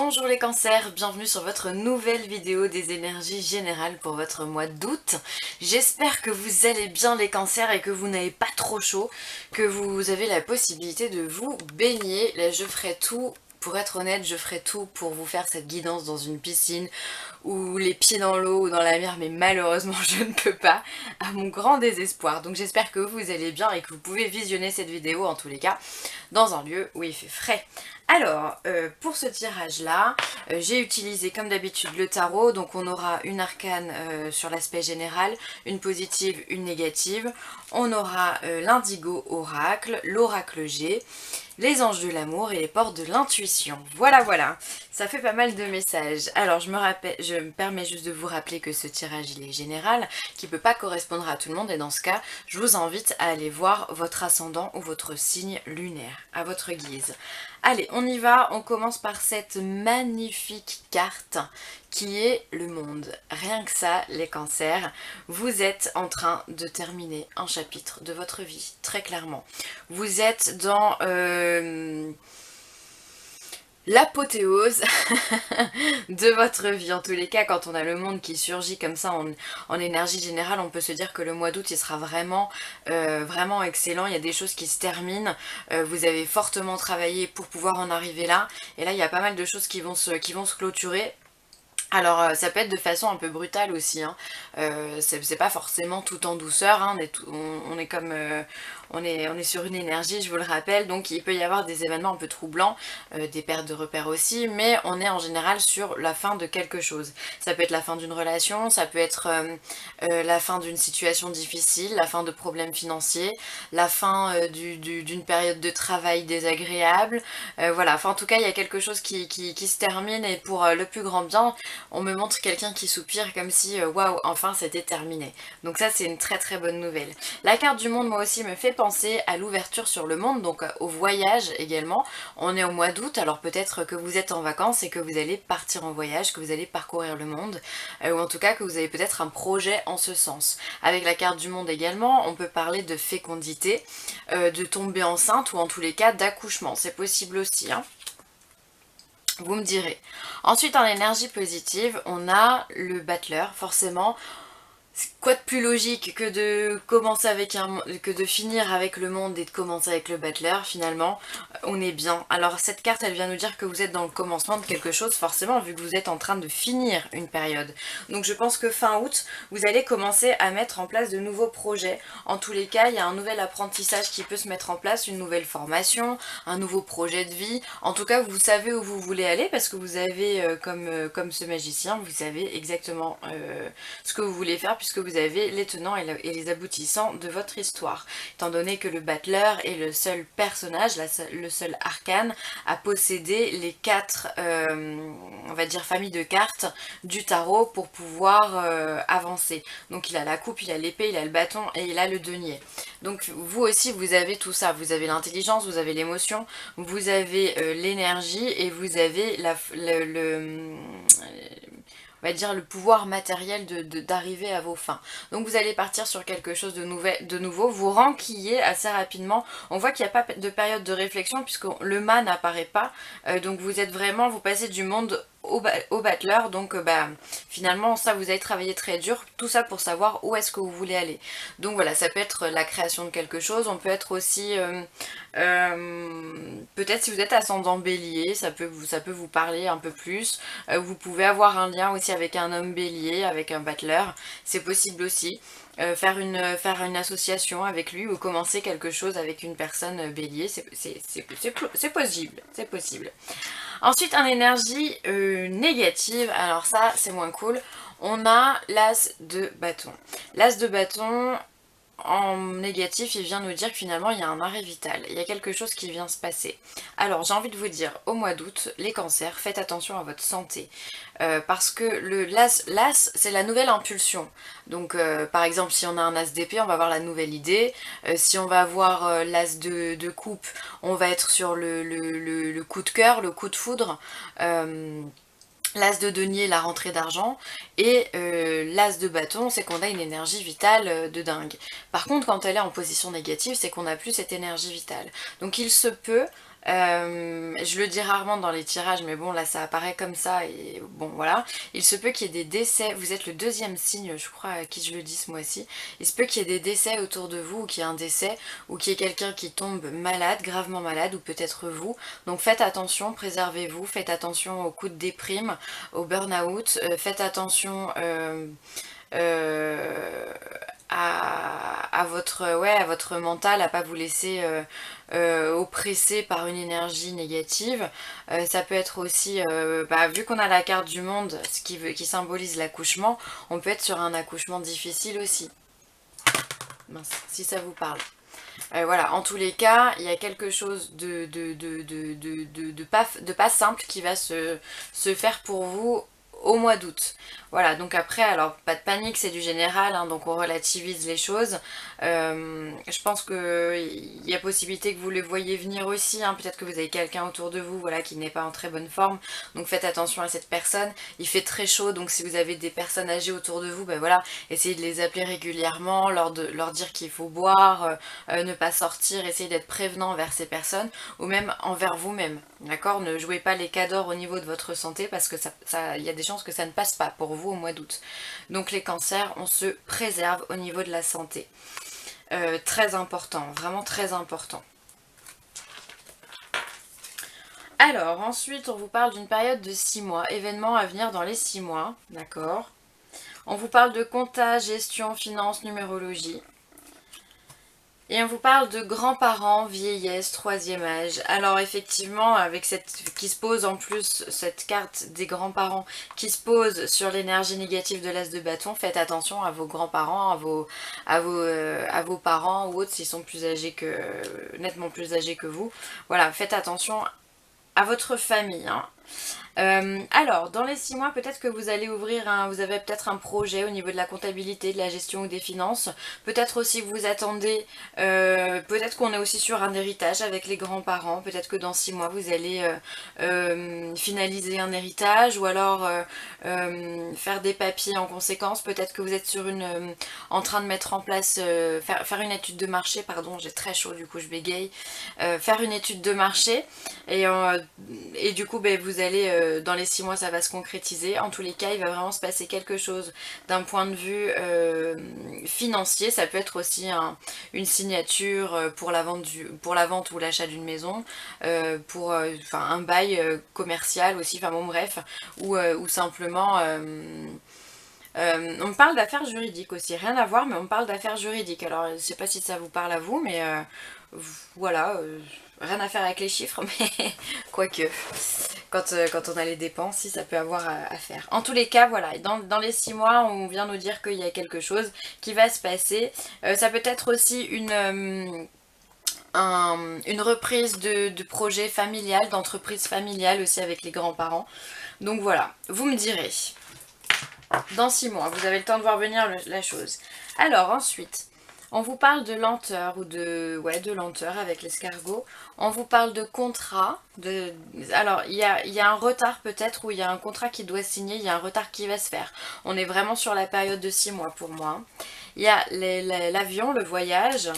Bonjour les cancers, bienvenue sur votre nouvelle vidéo des énergies générales pour votre mois d'août. J'espère que vous allez bien les cancers et que vous n'avez pas trop chaud, que vous avez la possibilité de vous baigner. Là je ferai tout, pour être honnête, je ferai tout pour vous faire cette guidance dans une piscine ou les pieds dans l'eau ou dans la mer, mais malheureusement je ne peux pas, à mon grand désespoir. Donc j'espère que vous allez bien et que vous pouvez visionner cette vidéo en tous les cas dans un lieu où il fait frais. Alors, pour ce tirage-là, j'ai utilisé comme d'habitude le tarot, donc on aura une arcane sur l'aspect général, une positive, une négative. On aura l'indigo oracle, l'oracle G, les anges de l'amour et les portes de l'intuition. Voilà, voilà, ça fait pas mal de messages. Alors, je me permets juste de vous rappeler que ce tirage, il est général, qui ne peut pas correspondre à tout le monde, et dans ce cas, je vous invite à aller voir votre ascendant ou votre signe lunaire, à votre guise. Allez, on y va, on commence par cette magnifique carte qui est le monde. Rien que ça, les cancers, vous êtes en train de terminer un chapitre de votre vie, très clairement. Vous êtes dans l'apothéose de votre vie. En tous les cas, quand on a le monde qui surgit comme ça en énergie générale, on peut se dire que le mois d'août il sera vraiment, vraiment excellent. Il y a des choses qui se terminent, vous avez fortement travaillé pour pouvoir en arriver là, et là il y a pas mal de choses qui vont se clôturer. Alors ça peut être de façon un peu brutale aussi, hein. C'est pas forcément tout en douceur, hein. On est comme... on est sur une énergie, je vous le rappelle, donc il peut y avoir des événements un peu troublants, des pertes de repères aussi, mais on est en général sur la fin de quelque chose. Ça peut être la fin d'une relation, ça peut être la fin d'une situation difficile, la fin de problèmes financiers, la fin d'une période de travail désagréable, voilà, enfin en tout cas il y a quelque chose qui se termine, et pour le plus grand bien, on me montre quelqu'un qui soupire comme si waouh, enfin c'était terminé. Donc ça c'est une très très bonne nouvelle. La carte du monde moi aussi me fait penser à l'ouverture sur le monde, donc au voyage également. On est au mois d'août, alors peut-être que vous êtes en vacances et que vous allez partir en voyage, que vous allez parcourir le monde, ou en tout cas que vous avez peut-être un projet en ce sens. Avec la carte du monde également, on peut parler de fécondité, de tomber enceinte, ou en tous les cas d'accouchement, c'est possible aussi, hein. Vous me direz. Ensuite, en énergie positive, on a le battleur, forcément. Quoi de plus logique que de commencer avec que de finir avec le monde et de commencer avec le battleur, finalement, on est bien. Alors cette carte, elle vient nous dire que vous êtes dans le commencement de quelque chose, forcément, vu que vous êtes en train de finir une période. Donc je pense que fin août, vous allez commencer à mettre en place de nouveaux projets. En tous les cas, il y a un nouvel apprentissage qui peut se mettre en place, une nouvelle formation, un nouveau projet de vie. En tout cas, vous savez où vous voulez aller, parce que vous avez, comme ce magicien, vous savez exactement ce que vous voulez faire, puisque vous avez les tenants et les aboutissants de votre histoire. Étant donné que le battleur est le seul personnage, le seul arcane à posséder les 4, on va dire, familles de cartes du tarot pour pouvoir avancer. Donc il a la coupe, il a l'épée, il a le bâton et il a le denier. Donc vous aussi vous avez tout ça, vous avez l'intelligence, vous avez l'émotion, vous avez l'énergie, et vous avez on va dire le pouvoir matériel d'arriver à vos fins. Donc vous allez partir sur quelque chose de nouveau, vous renquiller assez rapidement. On voit qu'il n'y a pas de période de réflexion puisque le mât n'apparaît pas, donc vous êtes vraiment, vous passez du monde au battleur, donc finalement ça, vous avez travaillé très dur, tout ça pour savoir où est-ce que vous voulez aller. Donc voilà, ça peut être la création de quelque chose, on peut être aussi peut-être si vous êtes ascendant bélier, ça peut vous parler un peu plus. Vous pouvez avoir un lien aussi avec un homme bélier, avec un battleur, c'est possible aussi. Faire une association avec lui, ou commencer quelque chose avec une personne bélier, c'est possible, c'est possible. Ensuite, en énergie négative, alors ça c'est moins cool, on a l'as de bâton. L'as de bâton, en négatif, il vient nous dire que finalement il y a un arrêt vital, il y a quelque chose qui vient se passer. Alors j'ai envie de vous dire, au mois d'août, les cancers, faites attention à votre santé. Parce que l'as, c'est la nouvelle impulsion. Donc par exemple, si on a un as d'épée, on va avoir la nouvelle idée. Si on va avoir l'as de coupe, on va être sur le coup de cœur, le coup de foudre. L'as de denier, la rentrée d'argent, et l'as de bâton, c'est qu'on a une énergie vitale de dingue. Par contre, quand elle est en position négative, c'est qu'on n'a plus cette énergie vitale. Donc il se peut Je le dis rarement dans les tirages, mais bon là ça apparaît comme ça et bon voilà. Il se peut qu'il y ait des décès, vous êtes le deuxième signe je crois à qui je le dis ce mois-ci. Il se peut qu'il y ait des décès autour de vous ou qu'il y ait un décès ou qu'il y ait quelqu'un qui tombe malade, gravement malade ou peut-être vous. Donc faites attention, préservez-vous, faites attention aux coups de déprime, au burn-out, faites attention euh, à votre mental, à pas vous laisser oppressé par une énergie négative. Ça peut être aussi, vu qu'on a la carte du monde, qui symbolise l'accouchement, on peut être sur un accouchement difficile aussi. Mince, si ça vous parle. Voilà, en tous les cas, il y a quelque chose de pas simple qui va se faire pour vous au mois d'août. Voilà, donc après, alors pas de panique, c'est du général, hein, donc on relativise les choses. Je pense qu'il y a possibilité que vous le voyez venir aussi, hein, peut-être que vous avez quelqu'un autour de vous voilà, qui n'est pas en très bonne forme, donc faites attention à cette personne. Il fait très chaud, donc si vous avez des personnes âgées autour de vous, ben voilà, essayez de les appeler régulièrement, leur dire qu'il faut boire, ne pas sortir, essayez d'être prévenant envers ces personnes, ou même envers vous-même, d'accord? Ne jouez pas les cadors au niveau de votre santé, parce que il y a des chances que ça ne passe pas pour vous au mois d'août. Donc les cancers, on se préserve au niveau de la santé. Très important, vraiment très important. Alors ensuite on vous parle d'une période de 6 mois, événements à venir dans les 6 mois, d'accord? On vous parle de compta, gestion, finance, numérologie. Et on vous parle de grands-parents, vieillesse, troisième âge. Alors effectivement, avec qui se pose en plus, cette carte des grands-parents qui se pose sur l'énergie négative de l'as de bâton, faites attention à vos grands-parents, à vos parents ou autres s'ils sont plus âgés nettement plus âgés que vous. Voilà, faites attention à votre famille, hein. Alors, dans les 6 mois, peut-être que vous allez vous avez peut-être un projet au niveau de la comptabilité, de la gestion ou des finances. Peut-être aussi que vous attendez, peut-être qu'on est aussi sur un héritage avec les grands-parents. Peut-être que dans 6 mois, vous allez finaliser un héritage ou alors faire des papiers en conséquence. Peut-être que vous êtes en train de mettre en place, faire une étude de marché, pardon, j'ai très chaud du coup je bégaye. Faire une étude de marché et du coup vous allez dans les 6 mois ça va se concrétiser. En tous les cas il va vraiment se passer quelque chose d'un point de vue financier. Ça peut être aussi une signature pour la vente ou l'achat d'une maison, pour un bail commercial aussi, enfin bon bref, ou simplement on me parle d'affaires juridiques aussi, rien à voir mais on me parle d'affaires juridiques. Alors je sais pas si ça vous parle à vous mais voilà, rien à faire avec les chiffres, mais quoique, quand on a les dépenses, si ça peut avoir à faire. En tous les cas, voilà, dans les 6 mois, on vient nous dire qu'il y a quelque chose qui va se passer. Ça peut être aussi une reprise de projet familial, d'entreprise familiale aussi avec les grands-parents. Donc voilà, vous me direz. Dans 6 mois, vous avez le temps de voir venir la chose. Alors ensuite, on vous parle de lenteur ou de lenteur avec l'escargot. On vous parle de contrat. Alors, il y a un retard peut-être où il y a un contrat qui doit signer, il y a un retard qui va se faire. On est vraiment sur la période de 6 mois pour moi. Il y a l'avion, le voyage.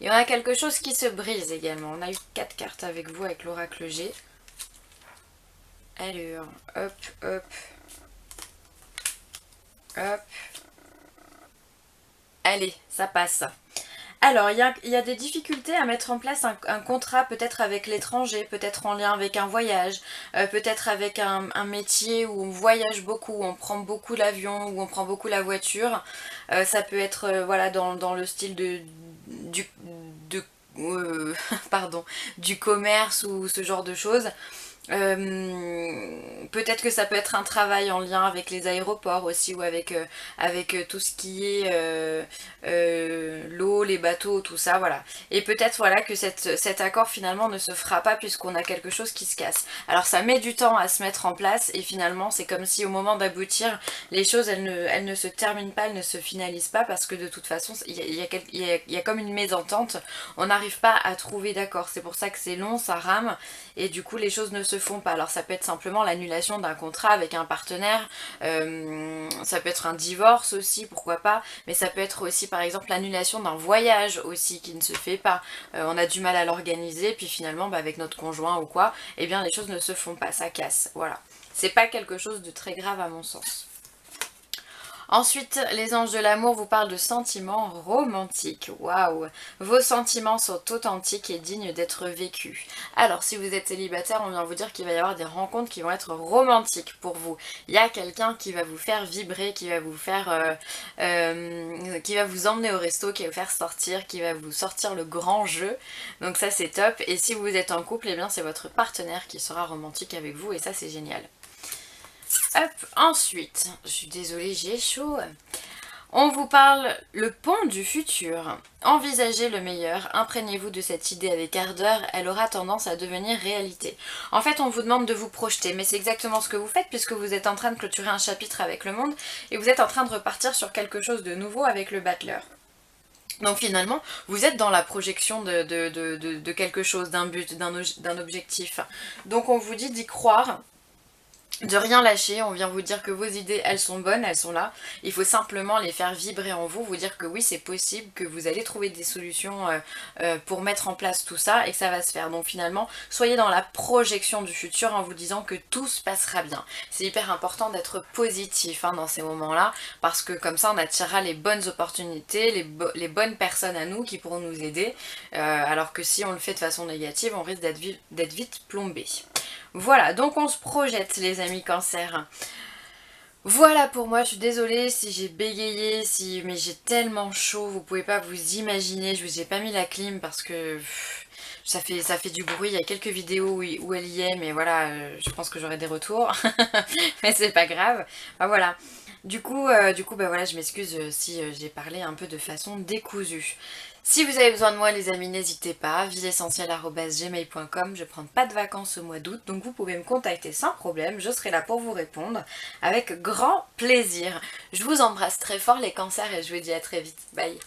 Et on a quelque chose qui se brise également. On a eu 4 cartes avec vous avec l'oracle G. Alors, hop, hop. Hop. Allez, ça passe. Alors, il y a des difficultés à mettre en place un contrat peut-être avec l'étranger, peut-être en lien avec un voyage, peut-être avec un métier où on voyage beaucoup, où on prend beaucoup l'avion, où on prend beaucoup la voiture. Ça peut être voilà, dans le style pardon, du commerce ou ce genre de choses. Peut-être que ça peut être un travail en lien avec les aéroports aussi ou avec tout ce qui est l'eau, les bateaux, tout ça, voilà. Et peut-être voilà que cet accord finalement ne se fera pas puisqu'on a quelque chose qui se casse. Alors ça met du temps à se mettre en place et finalement c'est comme si au moment d'aboutir, les choses elles ne se terminent pas, elles ne se finalisent pas parce que de toute façon il y a comme une mésentente, on n'arrive pas à trouver d'accord. C'est pour ça que c'est long, ça rame et du coup les choses ne se font pas. Alors ça peut être simplement l'annulation d'un contrat avec un partenaire, ça peut être un divorce aussi, pourquoi pas, mais ça peut être aussi par exemple l'annulation d'un voyage aussi qui ne se fait pas. On a du mal à l'organiser, puis finalement avec notre conjoint ou quoi, eh bien les choses ne se font pas, ça casse, voilà. C'est pas quelque chose de très grave à mon sens. Ensuite, les anges de l'amour vous parlent de sentiments romantiques. Waouh! Vos sentiments sont authentiques et dignes d'être vécus. Alors, si vous êtes célibataire, on vient vous dire qu'il va y avoir des rencontres qui vont être romantiques pour vous. Il y a quelqu'un qui va vous faire vibrer, qui va vous faire... qui va vous emmener au resto, qui va vous faire sortir, qui va vous sortir le grand jeu. Donc ça, c'est top. Et si vous êtes en couple, eh bien, c'est votre partenaire qui sera romantique avec vous et ça, c'est génial. Hop, ensuite, je suis désolée, j'ai chaud. On vous parle le pont du futur. Envisagez le meilleur, imprégnez-vous de cette idée avec ardeur, elle aura tendance à devenir réalité. En fait, on vous demande de vous projeter, mais c'est exactement ce que vous faites puisque vous êtes en train de clôturer un chapitre avec le monde et vous êtes en train de repartir sur quelque chose de nouveau avec le battleur. Donc finalement, vous êtes dans la projection de quelque chose, d'un but, d'un objectif. Donc on vous dit d'y croire, de rien lâcher, on vient vous dire que vos idées, elles sont bonnes, elles sont là. Il faut simplement les faire vibrer en vous, vous dire que oui, c'est possible, que vous allez trouver des solutions pour mettre en place tout ça et que ça va se faire. Donc finalement, soyez dans la projection du futur en vous disant que tout se passera bien. C'est hyper important d'être positif dans ces moments-là, parce que comme ça, on attirera les bonnes opportunités, les bonnes personnes à nous qui pourront nous aider, alors que si on le fait de façon négative, on risque d'être vite plombé. Voilà, donc on se projette les amis Cancer. Voilà pour moi, je suis désolée si j'ai bégayé, mais j'ai tellement chaud, vous pouvez pas vous imaginer, je vous ai pas mis la clim parce que ça fait du bruit, il y a quelques vidéos où elle y est, mais voilà, je pense que j'aurai des retours, mais c'est pas grave, enfin, voilà. Du coup, bah voilà, je m'excuse si j'ai parlé un peu de façon décousue. Si vous avez besoin de moi les amis, n'hésitez pas, viessentielle@gmail.com, je prends pas de vacances au mois d'août, donc vous pouvez me contacter sans problème, je serai là pour vous répondre avec grand plaisir. Je vous embrasse très fort les cancers et je vous dis à très vite, bye.